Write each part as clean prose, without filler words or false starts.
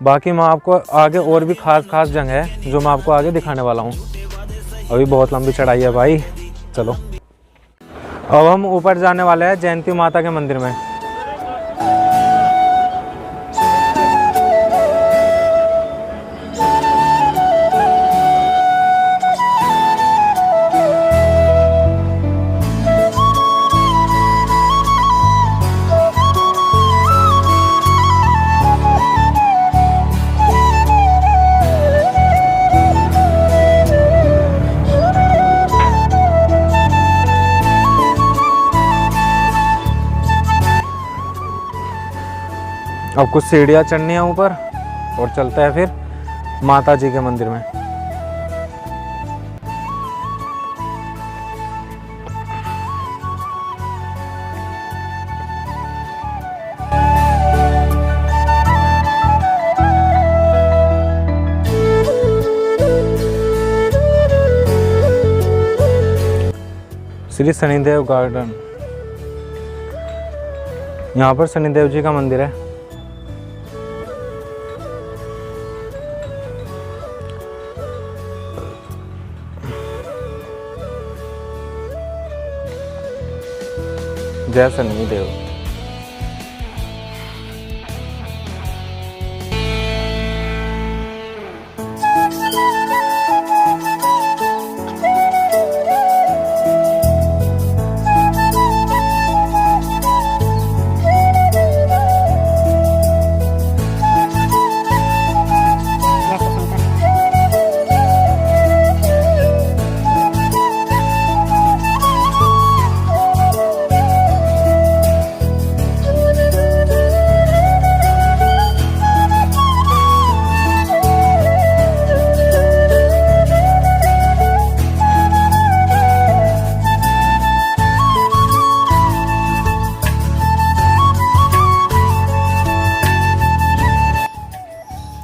बाकी मैं आपको आगे और भी खास जगह है जो मैं आपको आगे दिखाने वाला हूँ। अभी बहुत लंबी चढ़ाई है भाई। चलो अब हम ऊपर जाने वाले हैं जयंती माता के मंदिर में। अब कुछ सीढ़ियाँ चढ़नी है ऊपर और चलते हैं फिर माता जी के मंदिर में। श्री शनिदेव गार्डन, यहाँ पर शनिदेव जी का मंदिर है। जय शनिदेव।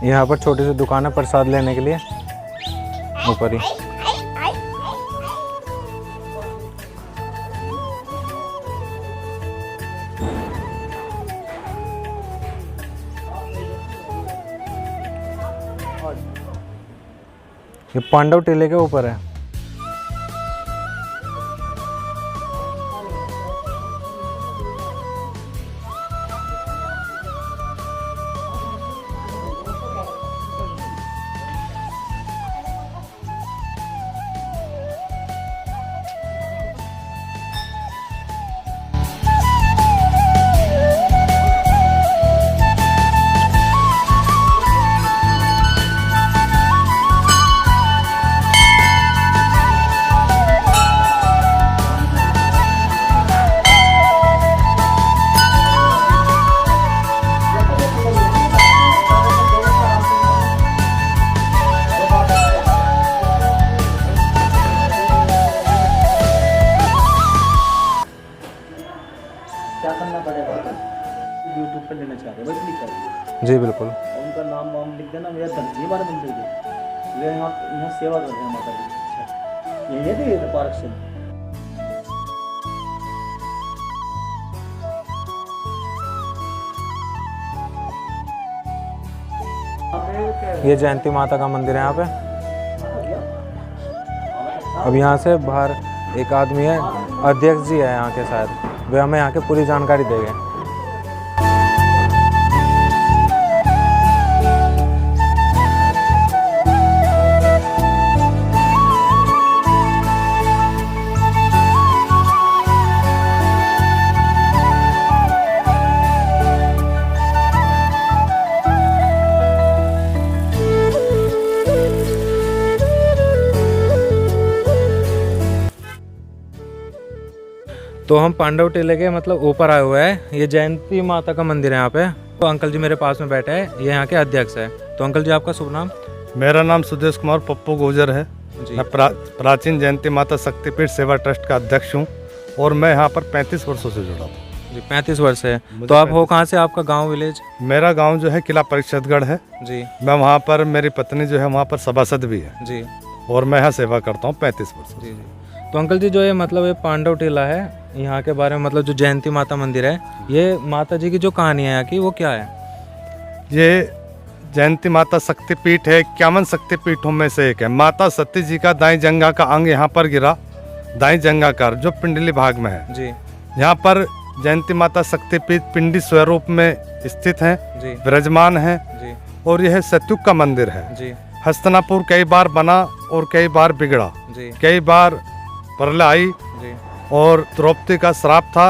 यहाँ पर छोटी सी दुकान है प्रसाद लेने के लिए ऊपर ही। ये पांडव टीले के ऊपर है। क्या करना पड़ेगा? यूट्यूब पे लेना चाह रहे हैं, बस क्लिक करें। जी बिल्कुल। उनका नाम वाम लिख देना, मेरा धन जी हमारे मंदिर के, वे यहाँ सेवा कर रहे हैं माता जी। अच्छा, यही है कि पार्क से ये जयंती माता का मंदिर है यहाँ पे। अब यहाँ से बाहर एक आदमी है, अध्यक्ष जी है यहाँ के, शायद वे हमें यहाँ की पूरी जानकारी देंगे। तो हम पांडव टीले के मतलब ऊपर आए हुए हैं। ये जयंती माता का मंदिर है यहाँ पे। तो अंकल जी मेरे पास में बैठे हैं, ये यहाँ के अध्यक्ष है। तो अंकल जी आपका शुभ नाम? मेरा नाम सुदेश कुमार पप्पू गुर्जर है जी। मैं प्राचीन जयंती माता शक्तिपीठ सेवा ट्रस्ट का अध्यक्ष हूँ और मैं यहाँ पर 35 वर्षों से जुड़ा हूँ जी। 35 वर्ष है। तो आप हो कहाँ से? आपका गाँव विलेज? मेरा गाँव जो है किला परिषदगढ़ है जी। मैं वहाँ पर, मेरी पत्नी जो है वहाँ पर सभासद भी है जी, और मैं यहाँ सेवा करता हूँ 35 वर्ष जी। तो अंकल जी जो ये मतलब ये पांडव टीला है, यहाँ के बारे में मतलब जो जयंती माता मंदिर है, ये माता जी की जो कहानी है यहाँ की वो क्या है? ये जयंती माता शक्तिपीठ है, 51 शक्तिपीठों में से एक है। माता सती जी का दाई जंघा का अंग यहाँ पर गिरा, दाई जंघाकार, जो पिंडली भाग में है जी। यहाँ पर जयंती माता शक्तिपीठ पिंडी स्वरूप में स्थित है जी विराजमान है जी और यह सतयुग का मंदिर है। जी हस्तिनापुर कई बार बना और कई बार बिगड़ा, जी कई बार प्रलय आई जी और द्रौपदी का श्राप था।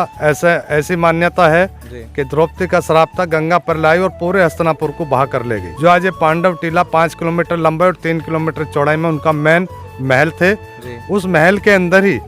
ऐसी मान्यता है जी कि द्रौपदी का श्राप था, गंगा प्रलय आई और पूरे हस्तिनापुर को बहा कर ले गई। जो आज ये पांडव टीला 5 किलोमीटर लंबाई और 3 किलोमीटर चौड़ाई में उनका मेन महल थे। जी उस महल के अंदर ही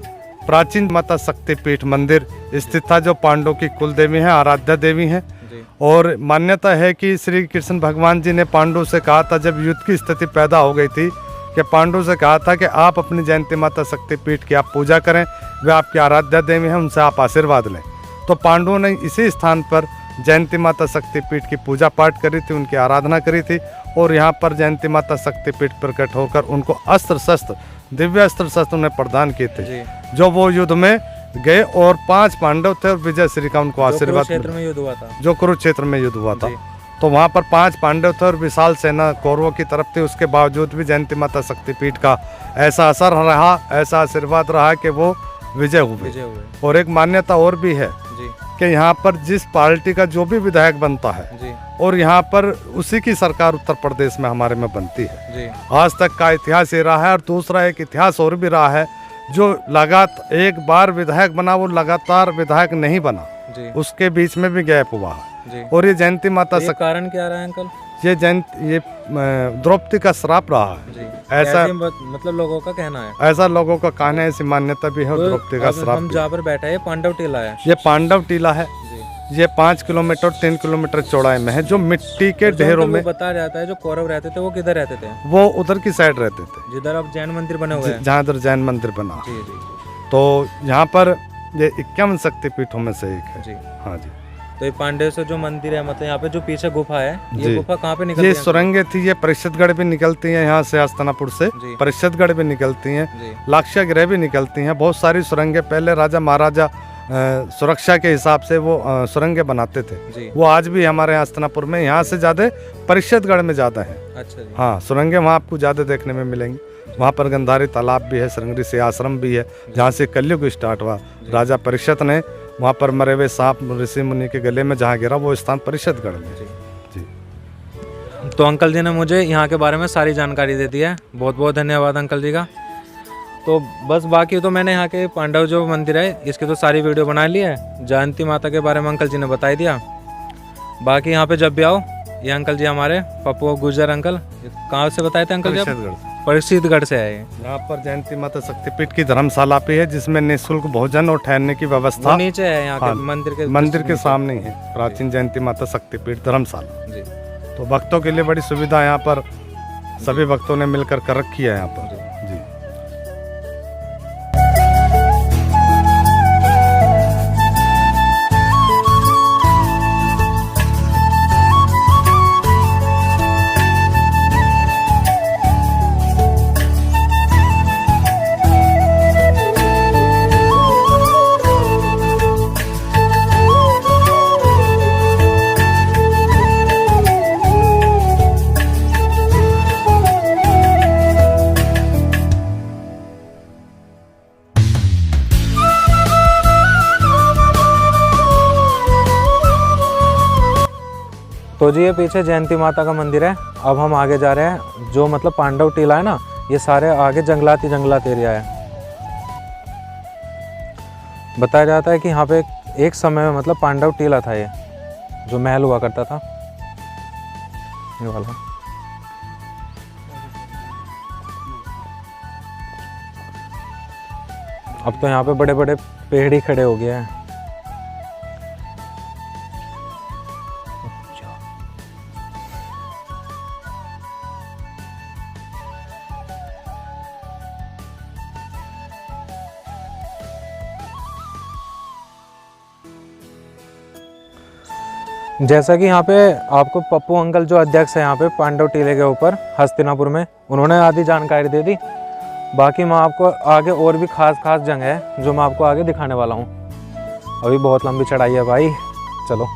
प्राचीन माता शक्तिपीठ मंदिर स्थित था, जो पांडवों की कुल देवी है, आराध्या देवी है। जी और मान्यता है कि श्री कृष्ण भगवान जी ने पांडवों से कहा था, जब युद्ध की स्थिति पैदा हो गई थी, कि पांडवों से कहा था कि आप अपनी जयंती माता शक्तिपीठ की आप पूजा करें, वे आपकी आराध्या देवी हैं, उनसे आप आशीर्वाद लें। तो पांडवों ने इसी स्थान पर जयंती माता शक्तिपीठ की पूजा पाठ करी थी, उनकी आराधना करी थी और यहाँ पर जयंती माता शक्तिपीठ प्रकट होकर उनको अस्त्र शस्त्र, दिव्य अस्त्र शस्त्र उन्हें प्रदान किए थे, जी। जो वो युद्ध में गए और 5 पांडव थे और विजय श्री का उनको आशीर्वाद क्षेत्र में युद्ध हुआ था, जो कुरुक्षेत्र में युद्ध हुआ था। जी। तो वहाँ पर 5 पांडव थे और विशाल सेना कौरवों की तरफ थी। उसके बावजूद भी जयंती माता शक्तिपीठ का ऐसा असर रहा, ऐसा आशीर्वाद रहा कि वो विजय हुए। और एक मान्यता और भी है जी कि यहाँ पर जिस पार्टी का जो भी विधायक बनता है जी और यहाँ पर उसी की सरकार उत्तर प्रदेश में हमारे में बनती है। जी आज तक का इतिहास ये रहा है। और दूसरा एक इतिहास और भी रहा है, जो लगातार एक बार विधायक बना वो लगातार विधायक नहीं बना, जी उसके बीच में भी गैप हुआ है। जी। और ये जयंती माता ये कारण क्या रहा है अंकल? ये द्रौपदी का श्राप रहा है। जी। ऐसा मतलब लोगों का कहना है, ऐसा लोगों का कहना है, ऐसी मान्यता भी है। और द्रौपदी का श्राप हम जहाँ पर बैठे हैं पांडव टीला है, ये पांडव टीला है। जी। ये 5 किलोमीटर 3 किलोमीटर चौड़ाई में है, जो मिट्टी के ढेरों में बताया जाता है। जो कौरव रहते थे वो किधर रहते थे? वो उधर की साइड रहते थे, जिधर अब जैन मंदिर बने हुए हैं। जहाँ इधर जैन मंदिर बना। जी जी तो यहाँ पर ये 51 शक्तिपीठों में से एक है। जी। हाँ जी। तो ये पांडव से जो मंदिर है, मतलब यहाँ पे जो पीछे गुफा है, ये जी। गुफा कहाँ पे निकलती ये है? सुरंगें थी, ये परिषदगढ़ भी निकलती हैं यहाँ से, हस्तिनापुर से जी। परिषदगढ़ भी निकलती हैं, जी लाक्षागृह भी निकलती हैं। बहुत सारी सुरंगें पहले राजा महाराजा सुरक्षा के हिसाब से वो सुरंगें बनाते थे। जी। वो आज भी हमारे यहाँ हस्तिनापुर में, यहाँ से ज़्यादा परिषदगढ़ में ज़्यादा है। अच्छा जी। हाँ, सुरंगें वहाँ आपको ज़्यादा देखने में मिलेंगी। वहाँ पर गंधारी तालाब भी है, श्रृंगेरी से आश्रम भी है, जहाँ से कलयुग स्टार्ट हुआ। राजा परिषद ने वहाँ पर मरे हुए सांप ऋषि मुनि के गले में जहाँ गिरा, वो स्थान परिषदगढ़ में। जी। तो अंकल जी ने मुझे यहाँ के बारे में सारी जानकारी दे दी है, बहुत बहुत धन्यवाद अंकल जी का। तो बस बाकी तो मैंने यहाँ के पांडव जो मंदिर है इसकी तो सारी वीडियो बना ली है। जयंती माता के बारे में अंकल जी ने बता दिया। बाकी यहाँ पे जब भी आओ, ये अंकल जी हमारे पप्पू गुर्जर अंकल, कहाँ से बताए थे अंकल जी? परिषदगढ़ से है। यहाँ पर जयंती माता शक्तिपीठ की धर्मशाला भी है, जिसमें निःशुल्क भोजन और ठहरने की व्यवस्था नीचे है यहाँ हाँ, के मंदिर के सामने ही है प्राचीन जयंती माता शक्तिपीठ धर्मशाला। जी। तो भक्तों के लिए बड़ी सुविधा यहाँ पर सभी भक्तों ने मिलकर कर रखी है यहाँ पर। जी। तो जी ये पीछे जयंती माता का मंदिर है। अब हम आगे जा रहे हैं। जो मतलब पांडव टीला है ना, ये सारे आगे जंगलात ही जंगलात एरिया है। बताया जाता है कि यहाँ पे एक समय में मतलब पांडव टीला था, ये जो महल हुआ करता था, ये वाला। अब तो यहाँ पे बड़े बड़े पेड़ ही खड़े हो गए हैं। जैसा कि यहाँ पे आपको पप्पू अंकल जो अध्यक्ष है यहाँ पे पांडव टीले के ऊपर हस्तिनापुर में, उन्होंने आधी जानकारी दे दी। बाकी मैं आपको आगे और भी खास जगह है जो मैं आपको आगे दिखाने वाला हूँ। अभी बहुत लंबी चढ़ाई है भाई, चलो।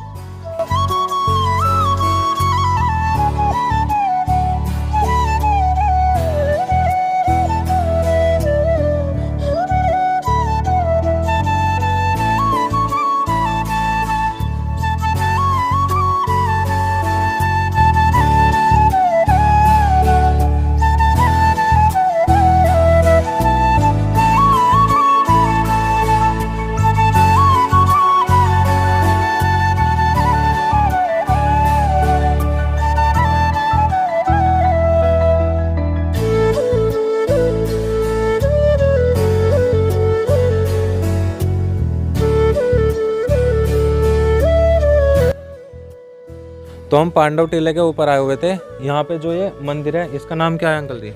तो हम पांडव टीले के ऊपर आए हुए थे। यहाँ पे जो ये मंदिर है इसका नाम क्या है अंकल जी?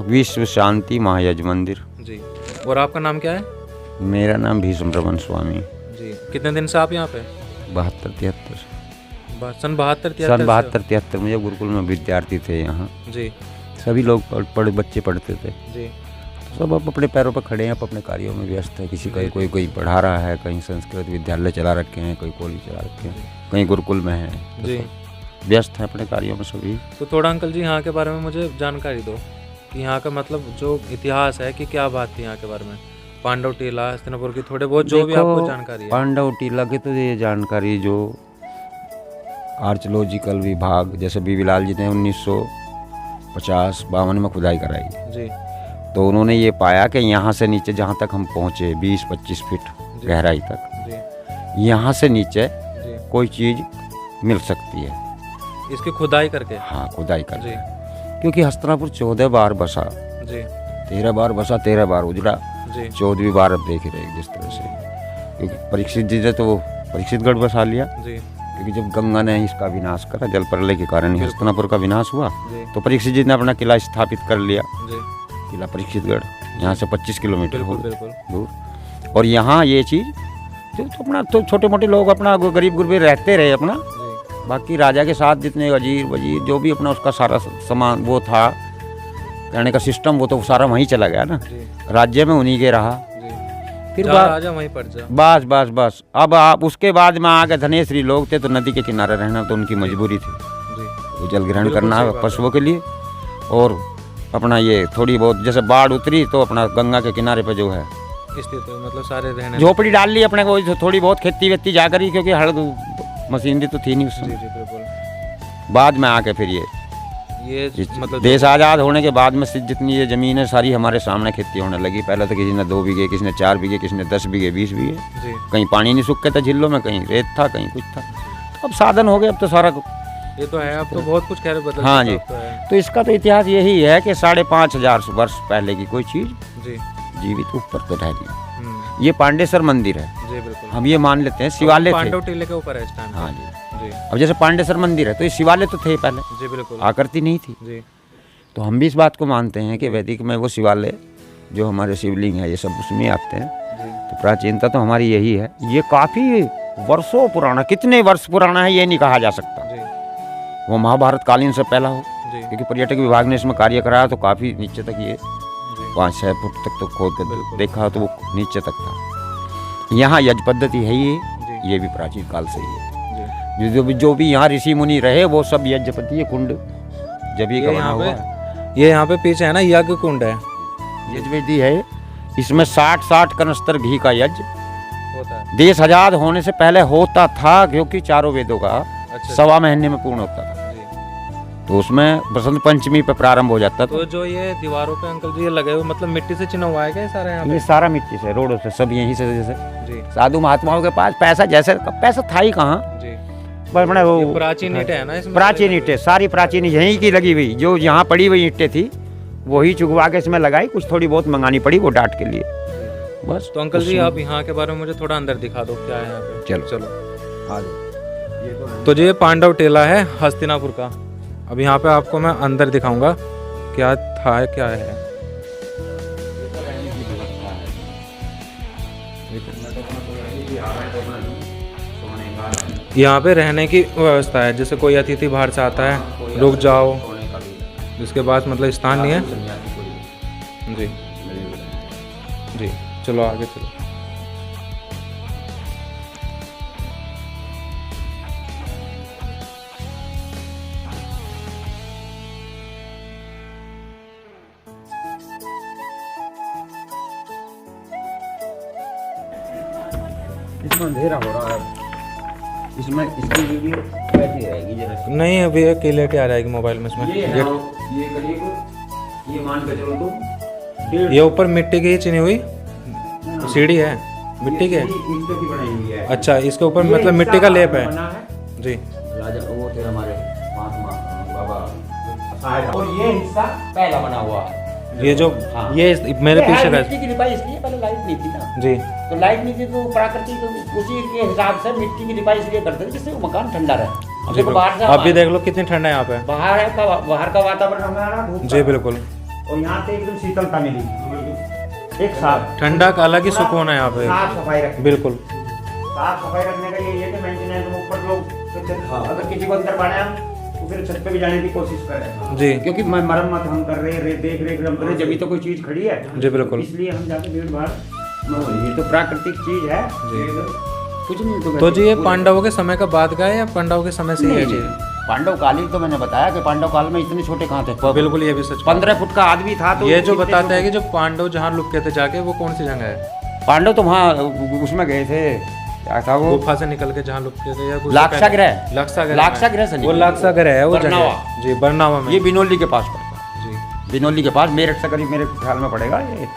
विश्व शांति महायज मंदिर। जी। और आपका नाम क्या है? मेरा नाम भीष्म रमन स्वामी। जी। कितने दिन से आप यहाँ पे? 72-73 सन 72-73 सन 72-73 में जब गुरुकुल में विद्यार्थी थे यहाँ, जी सभी लोग बच्चे पढ़ते थे। जी। सब अब अपने पैरों पर खड़े हैं, अब अपने कार्यों में व्यस्त है। किसी का कोई पढ़ा रहा है, कहीं संस्कृत विद्यालय चला रखे हैं, कोई कॉलेज चला रखे हैं, कहीं गुरुकुल में है, तो जी। सब व्यस्त हैं अपने कार्यों में सभी। तो थोड़ा अंकल जी यहाँ के बारे में मुझे जानकारी दो कि यहाँ का मतलब जो इतिहास है कि क्या बात थी यहाँ के बारे में, पांडव टीला, हस्तिनापुर की थोड़े बहुत जो भी देखो, आपको जानकारी है। पांडव टीला की तो ये जानकारी जो आर्चोलॉजिकल विभाग, जैसे बीबी लाल जी ने 1950-52 में खुदाई कराई, जी। तो उन्होंने ये पाया कि यहाँ से नीचे जहाँ तक हम पहुँचे 20-25 फीट जी। गहराई तक, जी यहाँ से नीचे जी। कोई चीज़ मिल सकती है। इसकी खुदाई करके? हाँ, खुदाई कर, जी क्योंकि हस्तिनापुर 14 बार बसा, जी। 13 बार बसा, 13 बार उजड़ा, जी 14वीं बार अब देख रहे हैं जिस तरह से। क्योंकि परीक्षित जी ने तो परीक्षितगढ़ बसा लिया, जी क्योंकि जब गंगा ने इसका विनाश करा, जल प्रलय के कारण ही हस्तिनापुर का विनाश हुआ, जी तो परीक्षित जी ने अपना किला स्थापित कर लिया, जी। किला परीक्षितगढ़, यहाँ से 25 किलोमीटर बिल्कुल बिल्कुल। दूर। और यहाँ ये चीज़ जो तो अपना तो छोटे मोटे लोग अपना गरीब गुरबे रहते रहे अपना, जी बाकी राजा के साथ जितने अजीर वजीर जो भी अपना उसका सारा सामान वो था, कहने का सिस्टम, वो तो सारा वहीं चला गया ना, जी राज्य में उन्हीं के रहा। जी। फिर जहाँ राजा वहीं पड़ जा। बस अब आप उसके बाद में आगे धनेश्वरी लोग थे, तो नदी के किनारे रहना तो उनकी मजबूरी थी, जी वो जल ग्रहण बिल्कुल करना सही है बात पशुओं के लिए। और अपना ये थोड़ी बहुत जैसे बाढ़ उतरी तो अपना गंगा के किनारे पर जो है स्थित है, मतलब सारे रहने। झोपड़ी डाल ली अपने को, थोड़ी बहुत खेती वेती जाकर ही, क्योंकि हर मशीनरी तो थी नहीं उस जी समय। जी बिल्कुल। बाद में आके फिर ये मतलब देश आज़ाद होने के बाद में जितनी ये ज़मीन है सारी हमारे सामने खेती होने लगी। पहले तो किसी ने 2 बीघे, किसी ने 4 बीघे, किसी ने 10 बीघे, 20 बीघे, जी कहीं पानी नहीं सूख के था झीलों में, कहीं रेत था, कहीं कुछ था। तो अब साधन हो गए, अब तो सारा। ये तो है, अब तो बहुत कुछ खैर बदल हाँ चुका जी। अब तो है। तो इसका तो इतिहास यही है कि 5,500 वर्ष पहले की कोई चीज़ जी जीवित ऊपर तो रह गई। हम्म, ये पांडेसर मंदिर है, जी बिल्कुल। हम ये मान लेते हैं शिवालय थे। पांडव टीले के ऊपर है इस टाइम। हाँ जी। जी अब जैसे पांडेसर मंदिर है तो ये शिवालय तो थे पहले, जी बिल्कुल। आकृति नहीं थी। जी तो हम भी इस बात को मानते हैं कि वैदिक में वो शिवालय जो हमारे शिवलिंग है ये सब उसमें आते हैं। जी तो प्राचीनता तो हमारी यही है। ये काफ़ी वर्षों पुराना, कितने वर्ष पुराना है ये नहीं कहा जा सकता, जी वो महाभारत कालीन से पहला हो, जी क्योंकि पर्यटक विभाग ने इसमें कार्य कराया तो काफ़ी नीचे तक ये जी 5-6 फुट तक तो खोद कर बिल्कुल। देखा तो वो नीचे तक था। यहाँ यज्ञ पद्धति है जी ये भी प्राचीन काल से ही है। जी। जो भी यहाँ ऋषि मुनि रहे वो सब यज्ञ पद्धति, ये कुंड जब ये का बना यहाँ हुआ है। पे, ये यहाँ पे पीछे है ना यज्ञ कुंड है, यज्ञवेदी है, इसमें 60 कनस्तर घी का यज्ञ होता है। देश आजाद होने से पहले होता था, क्योंकि चारों वेदों का अच्छा 1.25 महीने में पूर्ण होता था। जी। तो उसमें बसंत पंचमी पे प्रारंभ हो जाता था। तो जो ये दीवारों पे अंकल जी ये लगे हुए मतलब मिट्टी से चिन्ह हुआ है क्या ये सारा यहाँ ये पे? सारा मिट्टी से, रोडों से, सब यहीं से। जैसे जी साधु महात्माओं के पास पैसा, जैसे पैसा था ही कहाँ, जी। पर अपने ये वो प्राचीन ईंटें है ना इसमें? प्राचीन ईंटें, सारी प्राचीन यहीं की लगी हुई, जो यहाँ पड़ी हुई ईंटें थी वही चुगवा के इसमें लगाई, कुछ थोड़ी बहुत मंगानी पड़ी वो डाट के लिए बस। तो अंकल जी उसमें- आप यहाँ के बारे में मुझे थोड़ा अंदर दिखा दो क्या है यहाँ पे। चलो। चलो। तो ये पांडव टेला है हस्तिनापुर का। अब यहाँ पे आपको मैं अंदर दिखाऊंगा क्या था क्या है। यहाँ पे रहने की व्यवस्था है, जैसे कोई अतिथि बाहर से आता है रुक जाओ, जिसके पास मतलब स्थान नहीं है। जी जी चलो आगे चलो। इसमें अंधेरा हो रहा है, इसमें इसकी वीडियो कैसी रहेगी जरा सी? नहीं अभी क्लियरिटी आ जाएगी मोबाइल में इसमें। ये करीब ये मान के चलो तो ये ऊपर मिट्टी की ही चिनी हुई सीढ़ी है, मिट्टी के। ईंटों की बनाई हुई है। अच्छा इसके ऊपर मतलब मिट्टी का लेप है। बना है। जी राजा वो थे हमारे महात्मा बाबा, और ये हिस्सा पहला बना हुआ है। ये जो हाँ। ये मेरे ये पीछे है का। मिट्टी की लिपाई, इसलिए पहले लाइट नहीं थी ना, जी तो लाइट नहीं थी तो प्राकृतिक उसी के हिसाब से मिट्टी की लिपाई इसलिए करते थे जिससे वो मकान ठंडा रहे। अब जी देखो बाहर से बिल्कुल। आप भी देख लो कितनी ठंड है यहाँ पे। बाहर का वातावरण हमारा धूप जी का। बिल्कुल। और यहाँ से एकदम शीतलता मिली, एक साफ ठंडा का अलग ही सुकून है यहाँ पे। साफ सफाई रखने, बिल्कुल। साफ सफाई रखने का ये कि मेंटेनेंस ऊपर लोग अगर किसी को अंदर पाना है तो फिर छत पे भी जाने की कोशिश करें जी क्योंकि मरम्मत हम कर रहे हैं, देख रेख हम कर रहे हैं, जब तो कोई चीज खड़ी है जी बिल्कुल। इसलिए हम जाके भीड़ भाड़ न हो। ये तो प्राकृतिक चीज है कुछ नहीं। तो जी ये पांडवों के समय का बाद का है या पांडवों के समय से ही है नहीं, जी? पांडव कालीन तो मैंने बताया कि पांडव काल में इतने छोटे कहाँ थे। बिल्कुल ये भी सच। 15 फुट का आदमी था। तो ये जो बताते हैं कि जो पांडव जहाँ लुके थे जाके, वो कौन सी जगह है? पांडव तो वहाँ उसमें गए थे, क्या था वो, गुफा से निकल के जहाँ लुके थे या कुछ? लाक्षागृह। लाक्षागृह। लाक्षागृह से वो निकले। लाक्षागृह है वो बरनावा। जगह। जी बरनावा में। ये बिनोली के पास पड़ता है। जी बिनोली के पास मेरठ से करीब मेरे ख्याल में पड़ेगा ये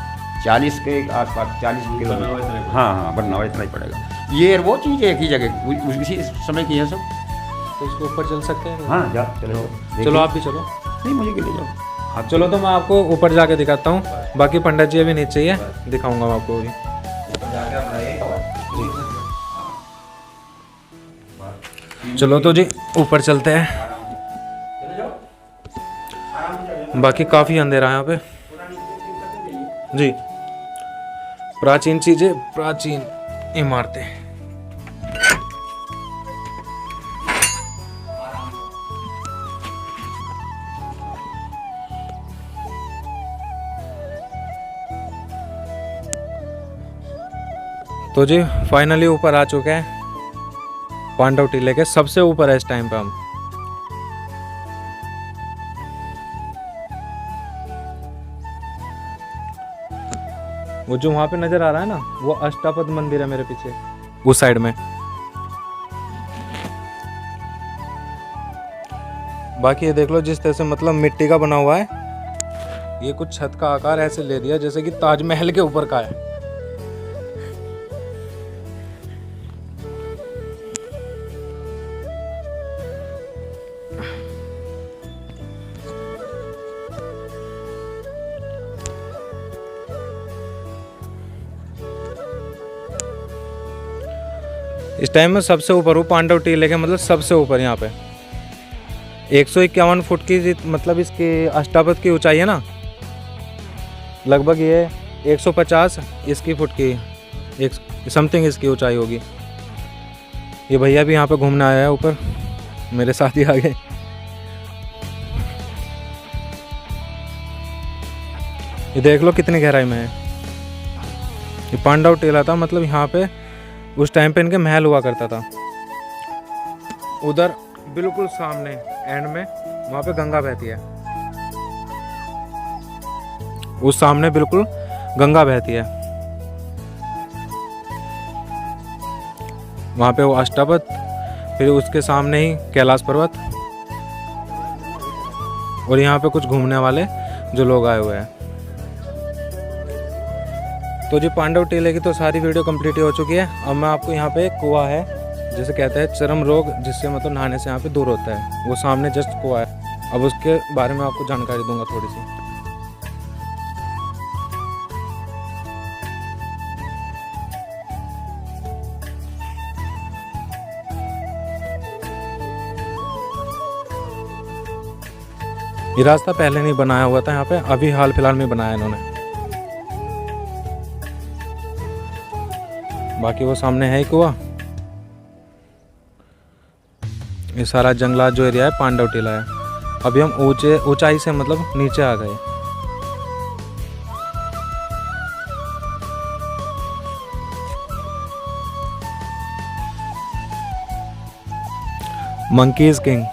40 के आसपास, 40 किलोमीटर। हाँ बरनावा इतना ही पड़ेगा। ये वो चीज़ एक ही जगह उसी समय की है सब। तो इसके ऊपर चल सकते हैं? हाँ जा चलो, चलो आप भी चलो। नहीं मुझे ले जाओ आप चलो तो मैं आपको ऊपर जाके दिखाता हूँ। बाकी पंडित जी अभी नीचे ही है, दिखाऊंगा मैं आपको भी। चलो तो जी ऊपर चलते हैं। बाकी काफ़ी अंधेरा है यहाँ पे जी। प्राचीन चीज़ें, प्राचीन इमारतें। तो जी फाइनली ऊपर आ चुके हैं, पांडव टीले के सबसे ऊपर है इस टाइम पे हम। वो जो वहां पे नजर आ रहा है ना, वो अष्टापद मंदिर है मेरे पीछे उस साइड में। बाकी ये देख लो जिस तरह से मतलब मिट्टी का बना हुआ है, ये कुछ छत का आकार ऐसे ले दिया जैसे कि ताजमहल के ऊपर का है। इस टाइम में सबसे ऊपर हूँ पांडव टीले के, मतलब सबसे ऊपर यहाँ पे 151 फुट की मतलब इसकी अष्टापद की ऊंचाई है ना, लगभग ये 150 इसकी फुट की एक समथिंग इसकी ऊंचाई होगी। ये भैया भी यहाँ पे घूमने आया है ऊपर, मेरे साथ ही आ गए। ये देख लो कितनी गहराई में है। ये पांडव टीला था, मतलब यहाँ पे उस टाइम पे इनके महल हुआ करता था। उधर बिल्कुल सामने एंड में वहाँ पे गंगा बहती है, उस सामने बिल्कुल गंगा बहती है। वहाँ पे वो अष्टापद, फिर उसके सामने ही कैलाश पर्वत, और यहाँ पे कुछ घूमने वाले जो लोग आए हुए हैं। तो जी पांडव टीले की तो सारी वीडियो कंप्लीट हो चुकी है। अब मैं आपको यहाँ पे एक कुआं है, जिसे कहते हैं चर्म रोग, जिससे मतलब नहाने से यहाँ पे दूर होता है, वो सामने जस्ट कुआं है। अब उसके बारे में आपको जानकारी दूंगा थोड़ी सी। ये रास्ता पहले नहीं बनाया हुआ था यहाँ पे, अभी हाल फिलहाल में बनाया इन्होंने। बाकी वो सामने है ही कुआं। ये सारा जंगलात जो एरिया है पांडव टीला है। अभी हम ऊंचाई से मतलब नीचे आ गए। Monkeys king.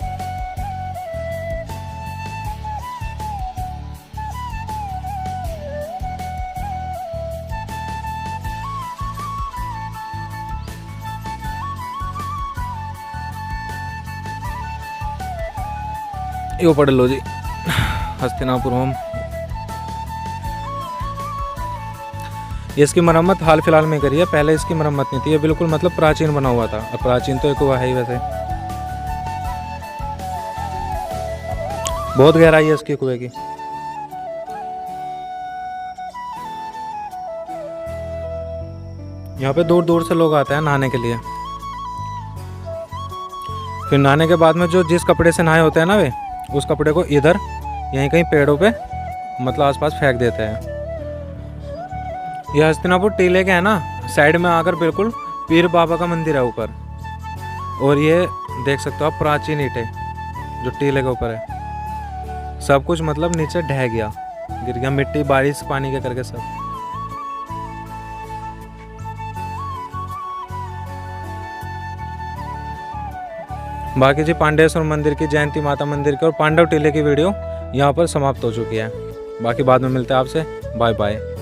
यो पढ़ लो जी, हस्तिनापुर होम। ये इसकी मरम्मत हाल फिलहाल में करी है, पहले इसकी मरम्मत नहीं थी। ये बिल्कुल मतलब प्राचीन बना हुआ था। अब प्राचीन तो एक हुआ है ही वैसे। बहुत गहराई है इसकी कुएं की। यहाँ पे दूर दूर से लोग आते हैं नहाने के लिए। फिर नहाने के बाद में जो जिस कपड़े से नहाए होते हैं ना वे, उस कपड़े को इधर यहीं कहीं पेड़ों पे मतलब आसपास फेंक देते हैं। ये हस्तिनापुर टीले के है ना, साइड में आकर बिल्कुल पीर बाबा का मंदिर है ऊपर। और ये देख सकते हो आप प्राचीन ईंटें जो टीले के ऊपर है। सब कुछ मतलब नीचे ढह गया, गिर गया, मिट्टी बारिश पानी के करके सब। बाकी जी पांडेश्वर मंदिर की, जयंती माता मंदिर की और पांडव टीले की वीडियो यहाँ पर समाप्त हो चुकी है। बाकी बाद में मिलते हैं आपसे। Bye bye.